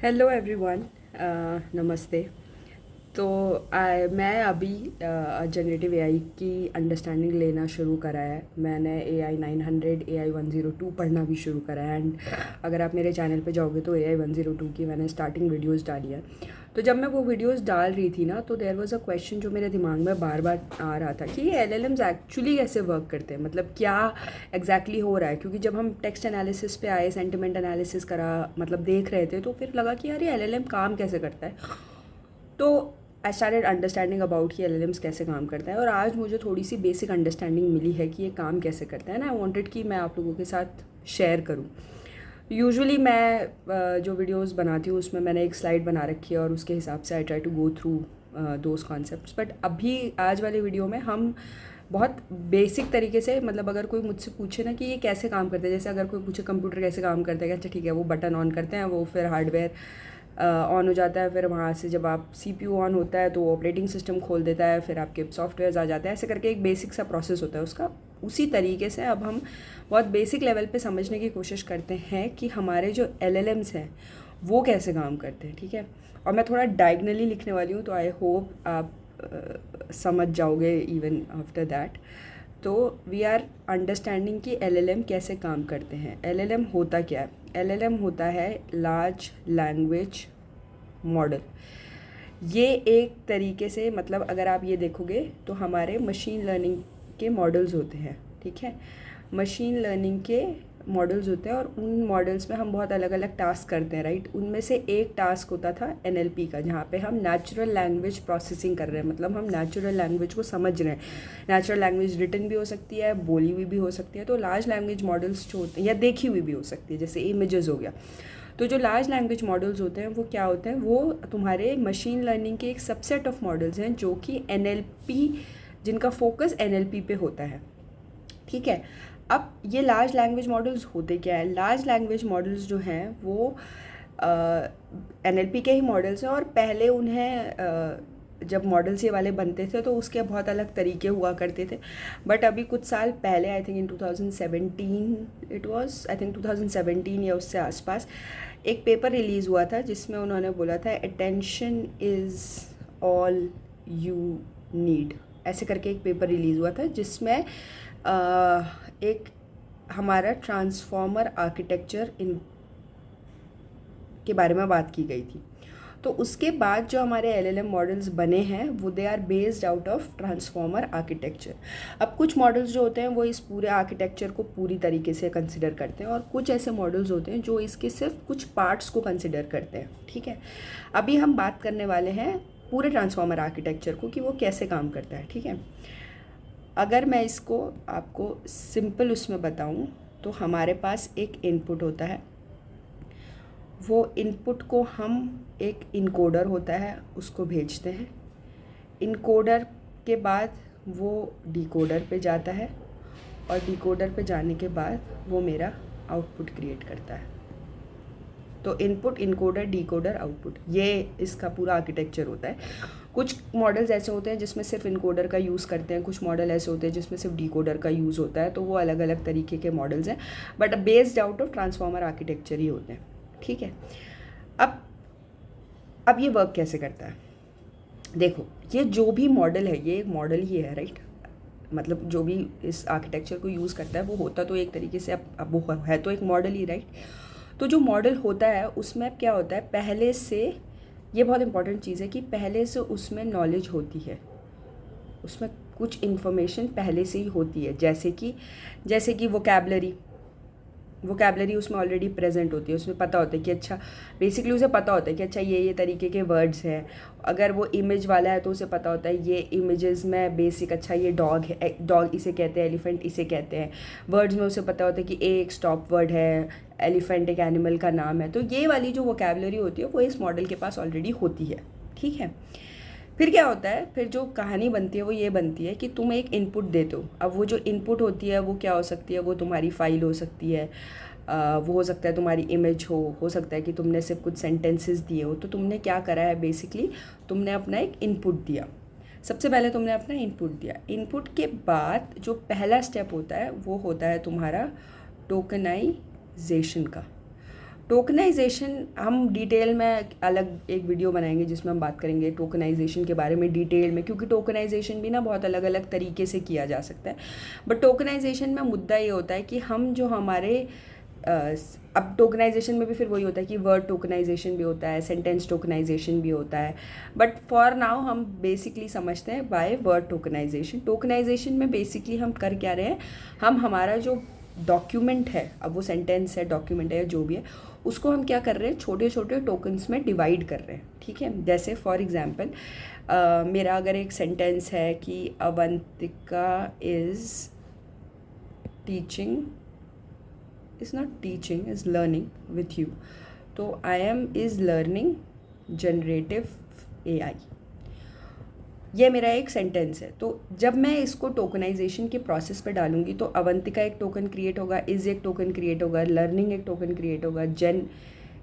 Hello everyone. नमस्ते। तो मैं अभी जनरेटिव एआई की अंडरस्टैंडिंग लेना शुरू करा है। मैंने एआई 900 एआई 102 पढ़ना भी शुरू करा है। एंड अगर आप मेरे चैनल पे जाओगे तो एआई 102 की मैंने स्टार्टिंग वीडियोस डाली है। तो जब मैं वो वीडियोस डाल रही थी ना, तो देयर वाज अ क्वेश्चन जो मेरे दिमाग में बार बार आ रहा था कि ये एलएलएम्स एक्चुअली कैसे वर्क करते हैं, मतलब क्या एग्जैक्टली हो रहा है। क्योंकि जब हम टेक्स्ट एनालिसिस पे आए, सेंटिमेंट एनालिसिस करा, मतलब देख रहे थे, तो फिर लगा कि यार ये एलएलएम काम कैसे करता है। तो आई स्टार्टेड अंडरस्टैंडिंग अबाउट कि एलएलएम्स कैसे काम करता है, और आज मुझे थोड़ी सी बेसिक अंडरस्टैंडिंग मिली है कि ये काम कैसे करता है ना। आई वांटेड कि मैं आप लोगों के साथ शेयर करूं। यूजुअली मैं जो वीडियोस बनाती हूँ उसमें मैंने एक स्लाइड बना रखी है और उसके हिसाब से I try to go through those concepts. But अभी आज वाले वीडियो में हम बहुत बेसिक तरीके से, मतलब अगर कोई मुझसे पूछे ना कि ये कैसे काम करता है, जैसे अगर कोई पूछे कंप्यूटर कैसे काम करता है, अच्छा ठीक है वो बटन ऑन करते हैं, वो फिर हार्डवेयर ऑन हो जाता है, फिर वहाँ से जब आप सीपीयू ऑन होता है तो ऑपरेटिंग सिस्टम खोल देता है, फिर आपके सॉफ्टवेयर आ जाते हैं, ऐसे करके एक बेसिक सा प्रोसेस होता है उसका। उसी तरीके से अब हम बहुत बेसिक लेवल पे समझने की कोशिश करते हैं कि हमारे जो एलएलएम्स हैं वो कैसे काम करते हैं, ठीक है। और मैं थोड़ा डायगनली लिखने वाली हूँ, तो आई होप आप समझ जाओगे इवन आफ्टर दैट। तो वी आर अंडरस्टैंडिंग कि एलएलएम कैसे काम करते हैं। एलएलएम होता क्या है? एलएलएम होता है लार्ज लैंग्वेज मॉडल। ये एक तरीके से, मतलब अगर आप ये देखोगे तो हमारे मशीन लर्निंग के मॉडल्स होते हैं, ठीक है। मशीन लर्निंग के मॉडल्स होते हैं और उन मॉडल्स में हम बहुत अलग अलग टास्क करते हैं, राइट। उनमें से एक टास्क होता था एनएलपी का, जहाँ पे हम नेचुरल लैंग्वेज प्रोसेसिंग कर रहे हैं, मतलब हम नेचुरल लैंग्वेज को समझ रहे हैं। नेचुरल लैंग्वेज रिटन भी हो सकती है, बोली हुई भी हो सकती है। तो लार्ज लैंग्वेज मॉडल्स जो होते हैं, या देखी हुई भी हो सकती है, जैसे इमेजेस हो गया। तो जो लार्ज लैंग्वेज मॉडल्स होते हैं वो क्या होते हैं? वो तुम्हारे मशीन लर्निंग के एक सबसेट ऑफ मॉडल्स हैं जो कि एनएलपी, जिनका फोकस एनएलपी पे होता है, ठीक है। अब ये लार्ज लैंग्वेज मॉडल्स होते क्या है? लार्ज लैंग्वेज मॉडल्स जो हैं वो एनएलपी के ही मॉडल्स हैं, और पहले उन्हें जब मॉडल्स ये वाले बनते थे तो उसके बहुत अलग तरीके हुआ करते थे। बट अभी कुछ साल पहले, I think in 2017, it was I think 2017 या उससे आसपास, एक पेपर रिलीज़ हुआ था जिसमें उन्होंने बोला था attention is all you need. ऐसे करके एक पेपर रिलीज़ हुआ था जिसमें एक हमारा ट्रांसफॉर्मर आर्किटेक्चर इन के बारे में बात की गई थी। तो उसके बाद जो हमारे एलएलएम मॉडल्स बने हैं वो they are based out of transformer architecture. अब कुछ मॉडल्स जो होते हैं वो इस पूरे आर्किटेक्चर को पूरी तरीके से कंसिडर करते हैं, और कुछ ऐसे मॉडल्स होते हैं जो इसके सिर्फ कुछ पार्ट्स को कंसिडर करते हैं, ठीक है। अभी हम बात करने वाले हैं पूरे ट्रांसफॉर्मर आर्किटेक्चर को कि वो कैसे काम करता है, ठीक है। अगर मैं इसको आपको सिंपल उसमें बताऊं तो हमारे पास एक इनपुट होता है। वो इनपुट को हम, एक इनकोडर होता है, उसको भेजते हैं। इनकोडर के बाद वो डिकोडर पे जाता है, और डिकोडर पे जाने के बाद वो मेरा आउटपुट क्रिएट करता है। तो इनपुट, इनकोडर, डिकोडर, आउटपुट, ये इसका पूरा आर्किटेक्चर होता है। कुछ मॉडल्स ऐसे होते हैं जिसमें सिर्फ इनकोडर का यूज़ करते हैं, कुछ मॉडल ऐसे होते हैं जिसमें सिर्फ डिकोडर का यूज़ होता है। तो वो अलग अलग तरीके के मॉडल्स हैं, but based out of transformer architecture ही होते हैं, ठीक है। अब अब ये वर्क कैसे करता है? देखो, ये जो भी मॉडल है ये एक मॉडल ही है, राइट। मतलब जो भी इस आर्किटेक्चर को यूज़ करता है वो होता तो एक तरीके से, अब वो है तो एक मॉडल ही, राइट। तो जो मॉडल होता है उसमें क्या होता है, पहले से, ये बहुत इंपॉर्टेंट चीज़ है कि पहले से उसमें नॉलेज होती है, उसमें कुछ इन्फॉर्मेशन पहले से ही होती है। जैसे कि वोकैबलरी उसमें ऑलरेडी प्रेजेंट होती है। उसमें पता होता है कि अच्छा, बेसिकली उसे पता होता है कि अच्छा ये तरीके के वर्ड्स हैं। अगर वो इमेज वाला है तो उसे पता होता है ये इमेजेस में बेसिक, अच्छा ये डॉग है, डॉग इसे कहते हैं, एलिफेंट इसे कहते हैं। वर्ड्स में उसे पता होता है कि एक स्टॉप वर्ड है, एलिफेंट एक एनिमल का नाम है। तो ये वाली जो वोकैबलरी होती है वो इस मॉडल के पास ऑलरेडी होती है, ठीक है। फिर क्या होता है, फिर जो कहानी बनती है वो ये बनती है कि तुम एक इनपुट देते हो। अब वो जो इनपुट होती है वो क्या हो सकती है? वो तुम्हारी फाइल हो सकती है, वो हो सकता है तुम्हारी इमेज हो सकता है कि तुमने सिर्फ कुछ सेंटेंसेस दिए हो। तो तुमने क्या करा है, बेसिकली तुमने अपना एक इनपुट दिया। सबसे पहले तुमने अपना इनपुट दिया। इनपुट के बाद जो पहला स्टेप होता है वो होता है तुम्हारा टोकनाइजेशन का। टोकनाइजेशन हम डिटेल में अलग एक वीडियो बनाएंगे जिसमें हम बात करेंगे टोकनाइजेशन के बारे में डिटेल में, क्योंकि टोकनाइजेशन भी ना बहुत अलग अलग तरीके से किया जा सकता है। बट टोकनाइजेशन में मुद्दा ये होता है कि हम जो हमारे अब टोकनाइजेशन में भी फिर वही होता है कि वर्ड टोकनाइजेशन भी होता है, सेंटेंस टोकनाइजेशन भी होता है, बट फॉर नाउ हम बेसिकली समझते हैं बाय वर्ड टोकनाइजेशन। टोकनाइजेशन में बेसिकली हम कर क्या रहे हैं, हम हमारा जो डॉक्यूमेंट है, अब वो सेंटेंस है, डॉक्यूमेंट है, या जो भी है, उसको हम क्या कर रहे हैं, छोटे छोटे टोकन्स में डिवाइड कर रहे हैं। ठीक है, जैसे फॉर एग्जांपल मेरा अगर एक सेंटेंस है कि Avantika is teaching, is not teaching, is learning with you, तो I am is learning generative AI, ये मेरा एक सेंटेंस है। तो जब मैं इसको टोकनाइजेशन के प्रोसेस पे डालूंगी तो अवंतिका एक टोकन क्रिएट होगा, इज़ एक टोकन क्रिएट होगा, लर्निंग एक टोकन क्रिएट होगा, जन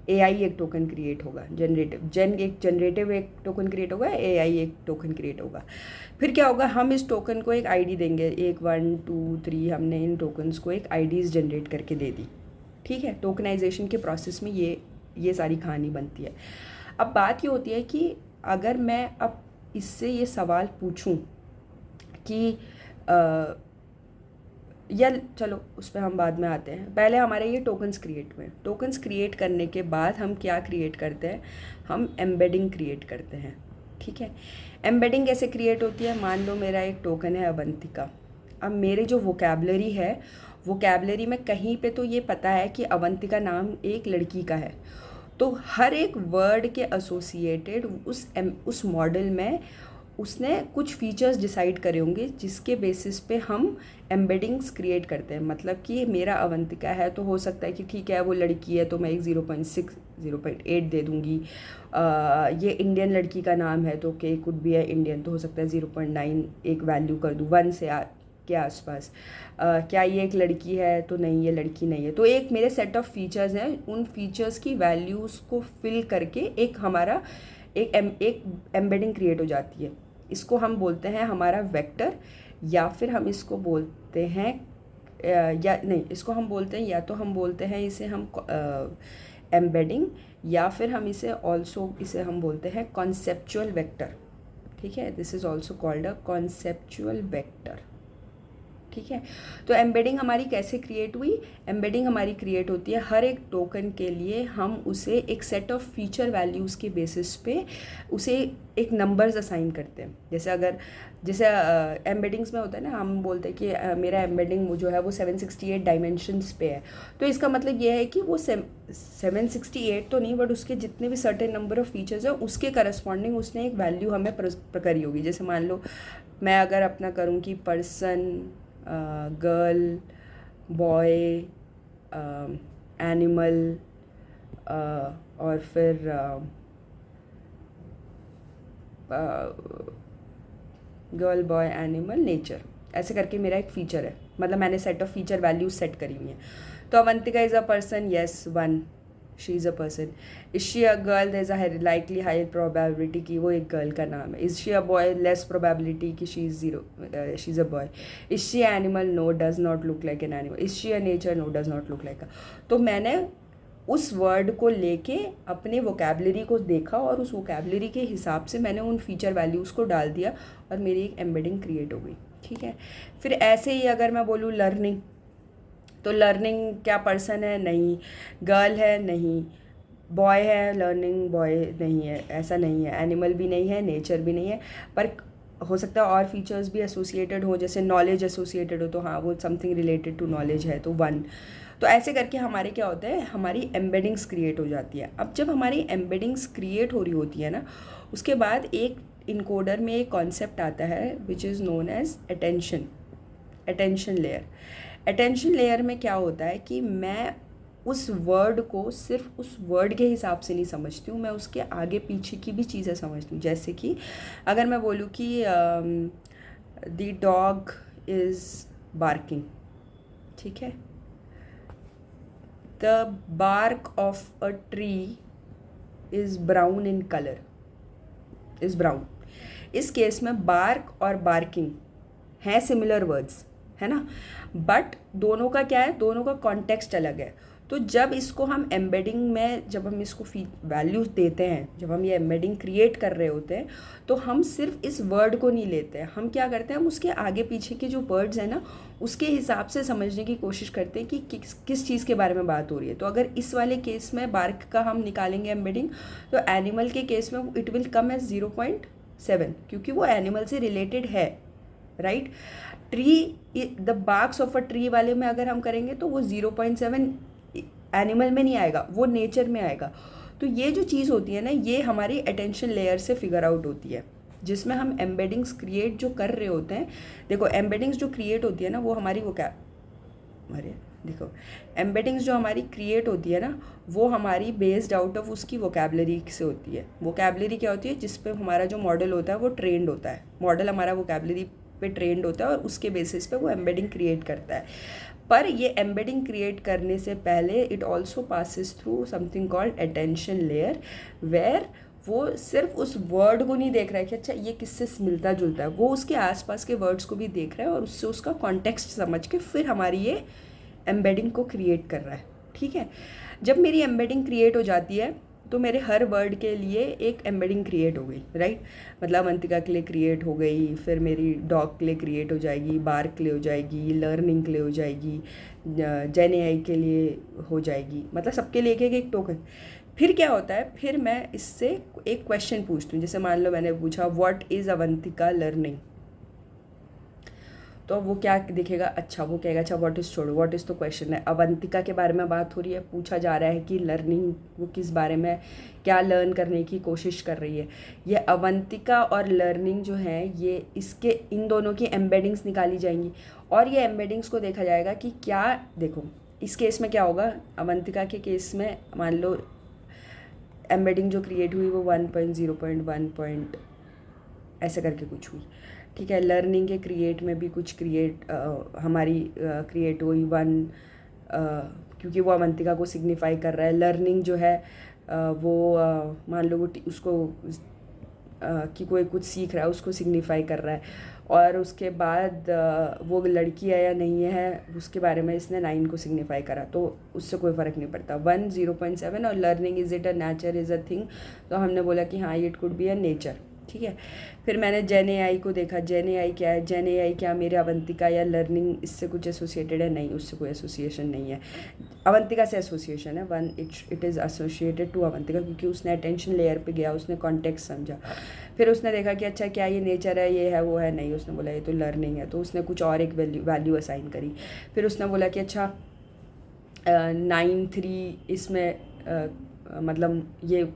एआई एक टोकन क्रिएट होगा, जनरेटिव एक टोकन क्रिएट होगा, एआई एक टोकन क्रिएट होगा। फिर क्या होगा, हम इस टोकन को एक आईडी देंगे, 1 1 2 3, हमने इन टोकन्स को एक आईडीज़ जनरेट करके दे दी। ठीक है, टोकनाइजेशन के प्रोसेस में ये सारी कहानी बनती है। अब बात ये होती है कि अगर मैं अब इससे ये सवाल पूछूं कि या चलो उस पर हम बाद में आते हैं, पहले हमारे ये टोकन्स क्रिएट हुए। टोकन्स क्रिएट करने के बाद हम क्या क्रिएट करते हैं, हम एम्बेडिंग क्रिएट करते हैं। ठीक है, एम्बेडिंग कैसे क्रिएट होती है, मान लो मेरा एक टोकन है अवंतिका। अब मेरे जो वोकैबलरी है, वोकैबलरी में कहीं पे तो ये पता है कि अवंतिका नाम एक लड़की का है, तो हर एक वर्ड के एसोसिएटेड उस मॉडल में उसने कुछ फीचर्स डिसाइड करे होंगे जिसके बेसिस पे हम एम्बेडिंग्स क्रिएट करते हैं। मतलब कि मेरा अवंतिका है तो हो सकता है कि ठीक है वो लड़की है तो मैं एक 0.6 0.8 दे दूँगी। ये इंडियन लड़की का नाम है तो के कुड बी है इंडियन, तो हो सकता है 0.9 एक वैल्यू कर दूँ 1 से के आसपास। क्या ये एक लड़की है, तो नहीं ये लड़की नहीं है। तो एक मेरे सेट ऑफ फीचर्स हैं, उन फीचर्स की वैल्यूज़ को फिल करके एक हमारा एक एम्बेडिंग क्रिएट हो जाती है। इसको हम बोलते हैं हमारा वेक्टर, या फिर हम इसको बोलते हैं या नहीं, इसको हम बोलते हैं या तो हम बोलते हैं इसे हम एम्बेडिंग, या फिर हम इसे हम बोलते हैं कॉन्सेप्चुअल वेक्टर। ठीक है, this is also called a conceptual vector. ठीक है, तो एम्बेडिंग हमारी कैसे क्रिएट हुई, एम्बेडिंग हमारी क्रिएट होती है हर एक टोकन के लिए हम उसे एक सेट ऑफ फीचर वैल्यूज़ के बेसिस पे उसे एक नंबर्स असाइन करते हैं। जैसे एम्बेडिंग्स में होता है ना, हम बोलते हैं कि मेरा एम्बेडिंग जो है वो 768 डायमेंशंस पे है, तो इसका मतलब ये है कि वो 768 तो नहीं, बट उसके जितने भी सर्टेन नंबर ऑफ फीचर्स हैं उसके करस्पॉन्डिंग उसने एक वैल्यू हमें करी होगी। जैसे मान लो मैं अगर अपना करूँ कि पर्सन, गर्ल, बॉय, एनिमल, और फिर गर्ल, बॉय, एनिमल, नेचर, ऐसे करके मेरा एक फ़ीचर है। मतलब मैंने set of feature values set करी हुई हैं। तो Avantika is a person, yes 1, she is a person. Is she a girl, there is a likely high probability कि वो एक गर्ल का नाम है। Is she a boy, less probability कि she is 0, she is a boy. Is she animal, no does not look like an animal. Is she a nature, no does not look like अ। तो मैंने उस word को लेके अपने vocabulary को देखा और उस वोकैबलरी के हिसाब से मैंने उन फीचर वैल्यूज़ को डाल दिया और मेरी एक एम्बेडिंग क्रिएट हो गई। ठीक है, फिर ऐसे ही अगर मैं बोलूँ लर्निंग, तो लर्निंग क्या पर्सन है, नहीं। गर्ल है, नहीं। बॉय है, लर्निंग बॉय नहीं है, ऐसा नहीं है। एनिमल भी नहीं है, नेचर भी नहीं है, पर हो सकता है और फीचर्स भी एसोसिएटेड हो, जैसे नॉलेज एसोसिएटेड हो, तो हाँ वो समथिंग रिलेटेड टू नॉलेज है तो 1। तो ऐसे करके हमारे क्या होता है, हमारी एम्बेडिंग्स क्रिएट हो जाती है। अब जब हमारी एम्बेडिंग्स क्रिएट हो रही होती है ना, उसके बाद एक इनकोडर में एक कॉन्सेप्ट आता है which is known as attention layer. Attention layer में क्या होता है कि मैं उस वर्ड को सिर्फ उस वर्ड के हिसाब से नहीं समझती हूँ, मैं उसके आगे पीछे की भी चीज़ें समझती हूँ। जैसे कि अगर मैं बोलूँ कि द डॉग इज़ बार्किंग, ठीक है, the bark of a tree is brown in colour, is brown. इस केस में बार्क और बार्किंग हैं सिमिलर वर्ड्स, है ना, बट दोनों का क्या है, दोनों का कॉन्टेक्स्ट अलग है। तो जब इसको हम एम्बेडिंग में, जब हम इसको वैल्यूज देते हैं, जब हम ये एम्बेडिंग क्रिएट कर रहे होते हैं, तो हम सिर्फ इस वर्ड को नहीं लेते हैं, हम क्या करते हैं, हम उसके आगे पीछे के जो वर्ड्स हैं ना, उसके हिसाब से समझने की कोशिश करते हैं कि किस चीज़ के बारे में बात हो रही है। तो अगर इस वाले केस में बार्क का हम निकालेंगे एम्बेडिंग, तो एनिमल के केस में इट विल कम एज 0.7, क्योंकि वो एनिमल से रिलेटेड है, right. Tree, the barks of a tree वाले में अगर हम करेंगे तो वो 0.7 एनिमल में नहीं आएगा, वो नेचर में आएगा। तो ये जो चीज़ होती है ना, ये हमारी अटेंशन लेयर से फिगर आउट होती है, जिसमें हम एम्बेडिंग्स क्रिएट जो कर रहे होते हैं। देखो एम्बेडिंग्स जो क्रिएट होती है ना, वो हमारी वो क्या, अरे देखो, एम्बेडिंग्स जो हमारी क्रिएट होती है ना, वो हमारी बेस्ड आउट ऑफ उसकी वोकैबलरी से होती है। वोकैबलरी क्या होती है, जिस पे हमारा जो मॉडल होता है वो ट्रेंड होता है। मॉडल हमारा वोकैबलरी पे ट्रेंड होता है और उसके बेसिस पे वो एम्बेडिंग क्रिएट करता है। पर ये एम्बेडिंग क्रिएट करने से पहले it also passes through something called attention layer, where वो सिर्फ उस वर्ड को नहीं देख रहा है कि अच्छा ये किससे मिलता जुलता है, वो उसके आसपास के वर्ड्स को भी देख रहा है और उससे उसका कॉन्टेक्स्ट समझ के फिर हमारी ये एम्बेडिंग को क्रिएट कर रहा है, ठीक है। जब मेरी एम्बेडिंग क्रिएट हो जाती है तो मेरे हर वर्ड के लिए एक एम्बेडिंग क्रिएट हो गई, राइट। मतलब अवंतिका के लिए क्रिएट हो गई, फिर मेरी डॉग के लिए क्रिएट हो जाएगी, बार्क के लिए हो जाएगी, लर्निंग के लिए हो जाएगी, जेन एआई के लिए हो जाएगी, मतलब सबके लिए एक टोकन। फिर क्या होता है, फिर मैं इससे एक क्वेश्चन पूछती हूँ। जैसे मान लो मैंने पूछा व्हाट इज़ अवंतिका लर्निंग, तो वो क्या दिखेगा, अच्छा वो कहेगा अच्छा व्हाट इज़, छोड़ो व्हाट इज़ तो क्वेश्चन है, अवंतिका के बारे में बात हो रही है, पूछा जा रहा है कि लर्निंग वो किस बारे में क्या लर्न करने की कोशिश कर रही है। ये अवंतिका और लर्निंग जो है, ये इसके इन दोनों की एम्बेडिंग्स निकाली जाएंगी और ये एम्बेडिंग्स को देखा जाएगा कि क्या, देखो इस केस में क्या होगा, अवंतिका के केस में मान लो एम्बेडिंग जो क्रिएट हुई वो 1.0.1 ऐसे करके कुछ हुई, ठीक है। लर्निंग के क्रिएट में भी कुछ हमारी क्रिएट हुई 1, क्योंकि वो अवंतिका को सिग्निफाई कर रहा है। लर्निंग जो है वो मान लो वो उसको कि कोई कुछ सीख रहा है उसको सिग्निफाई कर रहा है। और उसके बाद वो लड़की है या नहीं है उसके बारे में इसने 9 को सिग्निफाई करा, तो उससे कोई फ़र्क नहीं पड़ता। 1 0.7 और learning is it a nature is a thing, तो हमने बोला कि हाँ it could be a nature, ठीक है। फिर मैंने जेन एआई को देखा, जेन एआई क्या है, जेन एआई क्या मेरे अवंतिका या लर्निंग इससे कुछ एसोसिएटेड है, नहीं उससे कोई एसोसिएशन नहीं है। अवंतिका से एसोसिएशन है, it is associated to Avantika, क्योंकि उसने अटेंशन लेयर पे गया, उसने कॉन्टेक्स्ट समझा। फिर उसने देखा कि अच्छा क्या ये नेचर है, ये है वो है, नहीं उसने बोला ये तो लर्निंग है, तो उसने कुछ और एक वैल्यू असाइन करी। फिर उसने बोला कि अच्छा 9 3 इसमें मतलब ये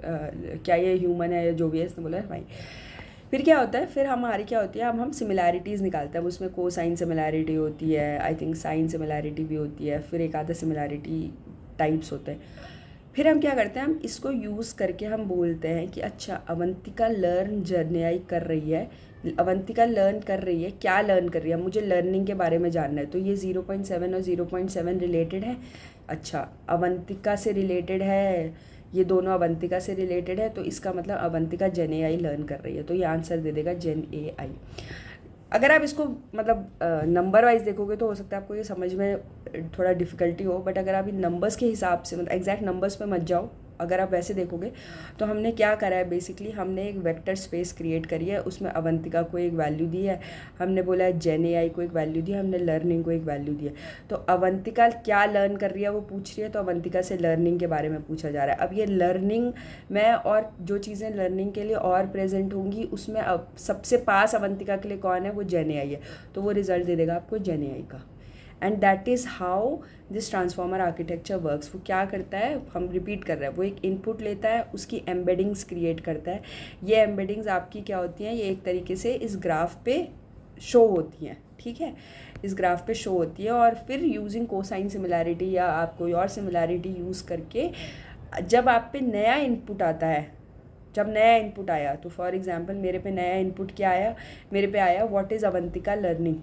क्या ये ह्यूमन है या जो भी है, इसने बोला भाई। फिर क्या होता है, फिर हमारी क्या होती है, हम सिमिलैरिटीज़ निकालते हैं। उसमें कोसाइन सिमिलैरिटी होती है, आई थिंक साइन सिमिलैरिटी भी होती है, फिर एक आधा सिमिलैरिटी टाइप्स होते हैं। फिर हम क्या करते हैं, हम इसको यूज़ करके हम बोलते हैं कि अच्छा अवंतिका लर्न जर्नियाई कर रही है, अवंतिका लर्न कर रही है, क्या लर्न कर रही है, मुझे लर्निंग के बारे में जानना है। तो ये 0.7 और 0.7 रिलेटेड है, अच्छा अवंतिका से रिलेटेड है, ये दोनों अवंतिका से रिलेटेड है, तो इसका मतलब अवंतिका जेन एआई लर्न कर रही है, तो ये आंसर दे देगा जेन एआई। अगर आप इसको मतलब नंबर वाइज देखोगे तो हो सकता है आपको ये समझ में थोड़ा डिफ़िकल्टी हो, बट अगर आप इन नंबर्स के हिसाब से मतलब एग्जैक्ट नंबर्स पे मत जाओ, अगर आप वैसे देखोगे तो हमने क्या करा है, बेसिकली हमने एक वेक्टर स्पेस क्रिएट करी है, उसमें अवंतिका को एक वैल्यू दी है, हमने बोला है जेन एआई को एक वैल्यू दी है, हमने लर्निंग को एक वैल्यू दी है। तो अवंतिका क्या लर्न कर रही है वो पूछ रही है, तो अवंतिका से लर्निंग के बारे में पूछा जा रहा है। अब ये लर्निंग में और जो चीज़ें लर्निंग के लिए और प्रेजेंट होंगी उसमें अब सबसे पास अवंतिका के लिए कौन है, वो जेन एआई है, तो वो रिजल्ट दे देगा आपको जेन एआई का। And that is how this transformer architecture works. वो क्या करता है, हम रिपीट कर रहे हैं, वो एक इनपुट लेता है, उसकी एम्बेडिंग्स क्रिएट करता है। ये एम्बेडिंग्स आपकी क्या होती हैं, ये एक तरीके से इस ग्राफ पे शो होती हैं, ठीक है, इस ग्राफ पे शो होती है। और फिर यूजिंग कोसाइन सिमिलैरिटी या आप कोई और सिमिलैरिटी यूज़ करके जब आप पे नया इनपुट आता है, जब नया इनपुट आया, तो फॉर एग्जांपल मेरे पे नया इनपुट क्या आया, मेरे पे आया व्हाट इज़ अवंतिका लर्निंग,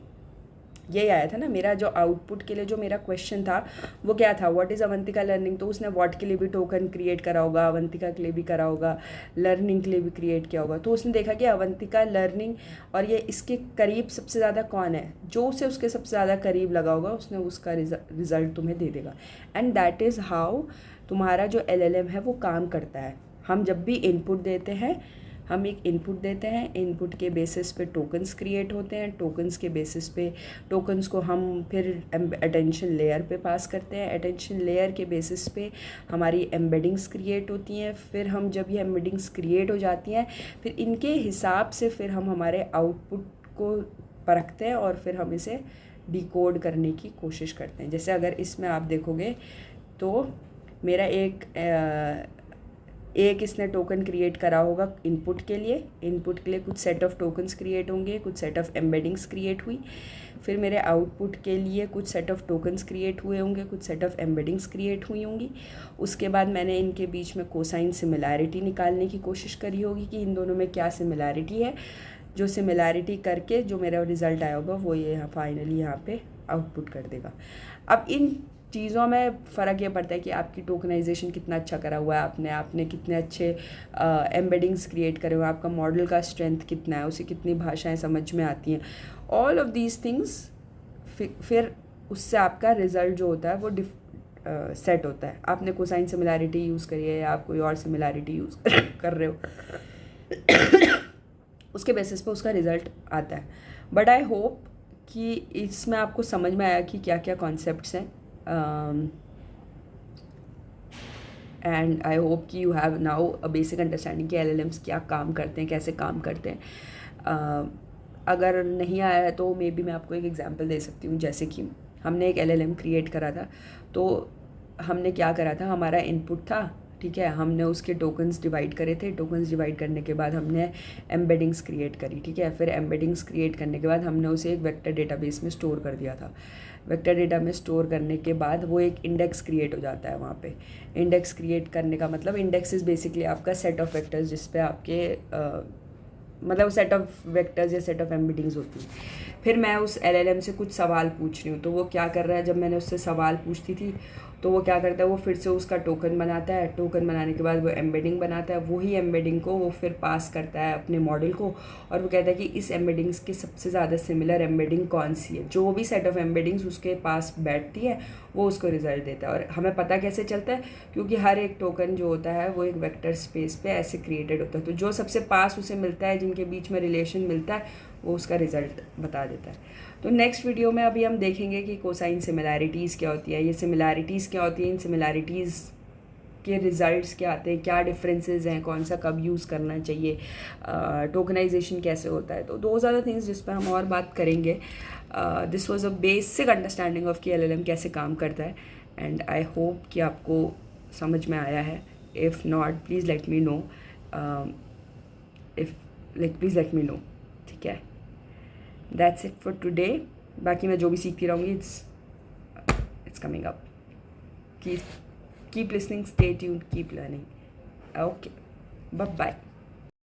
यही आया था ना मेरा जो आउटपुट के लिए जो मेरा क्वेश्चन था वो क्या था, व्हाट इज़ अवंतिका लर्निंग। तो उसने व्हाट के लिए भी टोकन क्रिएट करा होगा, अवंतिका के लिए भी करा होगा, लर्निंग के लिए भी क्रिएट किया होगा। तो उसने देखा कि अवंतिका लर्निंग और ये इसके करीब सबसे ज़्यादा कौन है, जो उसे उसके सबसे ज़्यादा करीब लगा होगा उसने उसका रिज़ल्ट तुम्हें दे देगा। एंड दैट इज़ हाउ तुम्हारा जो LLM है वो काम करता है। हम जब भी इनपुट देते हैं, हम एक इनपुट देते हैं, इनपुट के बेसिस पे टोकन्स क्रिएट होते हैं, टोकन्स के बेसिस पे टोकन्स को हम फिर अटेंशन लेयर पे पास करते हैं, अटेंशन लेयर के बेसिस पे हमारी एम्बेडिंग्स क्रिएट होती हैं। फिर हम जब ये एम्बेडिंग्स क्रिएट हो जाती हैं फिर इनके हिसाब से फिर हम हमारे आउटपुट को परखते हैं और फिर हम इसे डिकोड करने की कोशिश करते हैं। जैसे अगर इसमें आप देखोगे तो मेरा एक इसने टोकन क्रिएट करा होगा इनपुट के लिए कुछ सेट ऑफ टोकन्स क्रिएट होंगे, कुछ सेट ऑफ एम्बेडिंग्स क्रिएट हुई। फिर मेरे आउटपुट के लिए कुछ सेट ऑफ टोकन्स क्रिएट हुए होंगे, कुछ सेट ऑफ एम्बेडिंग्स क्रिएट हुई होंगी। उसके बाद मैंने इनके बीच में कोसाइन सिमिलैरिटी निकालने की कोशिश करी होगी कि इन दोनों में क्या सिमिलैरिटी है। जो सिमिलैरिटी करके जो मेरा रिज़ल्ट आया होगा वो ये फाइनली यहाँ पे आउटपुट कर देगा। अब इन चीज़ों में फ़र्क ये पड़ता है कि आपकी टोकनाइजेशन कितना अच्छा करा हुआ है, आपने कितने अच्छे एम्बेडिंग्स क्रिएट करे हुए हैं, आपका मॉडल का स्ट्रेंथ कितना है, उसे कितनी भाषाएं समझ में आती हैं। ऑल ऑफ दीज थिंग्स फिर उससे आपका रिज़ल्ट जो होता है वो सेट होता है। आपने कोसाइन सिमिलैरिटी यूज़ करी है या आप कोई और सिमिलैरिटी यूज़ कर रहे हो उसके बेसिस पे उसका रिज़ल्ट आता है। बट आई होप कि इसमें आपको समझ में आया कि क्या क्या कॉन्सेप्ट्स हैं। एंड आई होप कि you have now a basic understanding कि LLMs क्या काम करते हैं, कैसे काम करते हैं। अगर नहीं आया है तो मे बी मैं आपको एक एग्जांपल दे सकती हूँ। जैसे कि हमने एक LLM क्रिएट करा था, तो हमने क्या करा था, हमारा इनपुट था, ठीक है, हमने उसके टोकन्स डिवाइड करे थे। टोकन्स डिवाइड करने के बाद हमने एम्बेडिंग्स क्रिएट करी, ठीक है। फिर एम्बेडिंग्स क्रिएट करने के बाद हमने उसे एक वेक्टर डेटाबेस में स्टोर कर दिया था। वेक्टर डेटा में स्टोर करने के बाद वो एक इंडेक्स क्रिएट हो जाता है वहाँ पे। इंडेक्स क्रिएट करने का मतलब, इंडेक्स इज़ बेसिकली आपका सेट ऑफ वेक्टर्स जिस पे आपके मतलब सेट ऑफ वेक्टर्स या सेट ऑफ एम्बेडिंग्स होती हैं। फिर मैं उस LLM से कुछ सवाल पूछ रही हूँ, तो वो क्या कर रहा है, जब मैंने उससे सवाल पूछती थी तो वो क्या करता है, वो फिर से उसका टोकन बनाता है। टोकन बनाने के बाद वो एम्बेडिंग बनाता है, वही एम्बेडिंग को वो फिर पास करता है अपने मॉडल को, और वो कहता है कि इस एम्बेडिंग्स के सबसे ज़्यादा सिमिलर एम्बेडिंग कौन सी है। जो भी सेट ऑफ एम्बेडिंग्स उसके पास बैठती है वो उसको रिजल्ट देता है। और हमें पता कैसे चलता है, क्योंकि हर एक टोकन जो होता है वो एक वेक्टर स्पेस पे ऐसे क्रिएटेड होता है, तो जो सबसे पास उसे मिलता है, जिनके बीच में रिलेशन मिलता है, वो उसका रिजल्ट बता देता है। तो नेक्स्ट वीडियो में अभी हम देखेंगे कि कोसाइन सिमिलैरिटीज़ क्या होती है, ये सिमिलैरिटीज़ क्या होती हैं, इन सिमिलैरिटीज़ के रिजल्ट्स क्या आते हैं, क्या डिफरेंसेस हैं, कौन सा कब यूज़ करना चाहिए, टोकनाइजेशन कैसे होता है। तो दोज आर द थिंग्स जिस पर हम और बात करेंगे। This was a basic understanding of कि LLM कैसे काम करता है, एंड आई होप कि आपको समझ में आया है। If not please let me know, please let me know, ठीक है। That's it for today. बाकी मैं जो भी सीखती रहूँगी, it's coming up. Keep listening, stay tuned, keep learning. Okay, bye bye.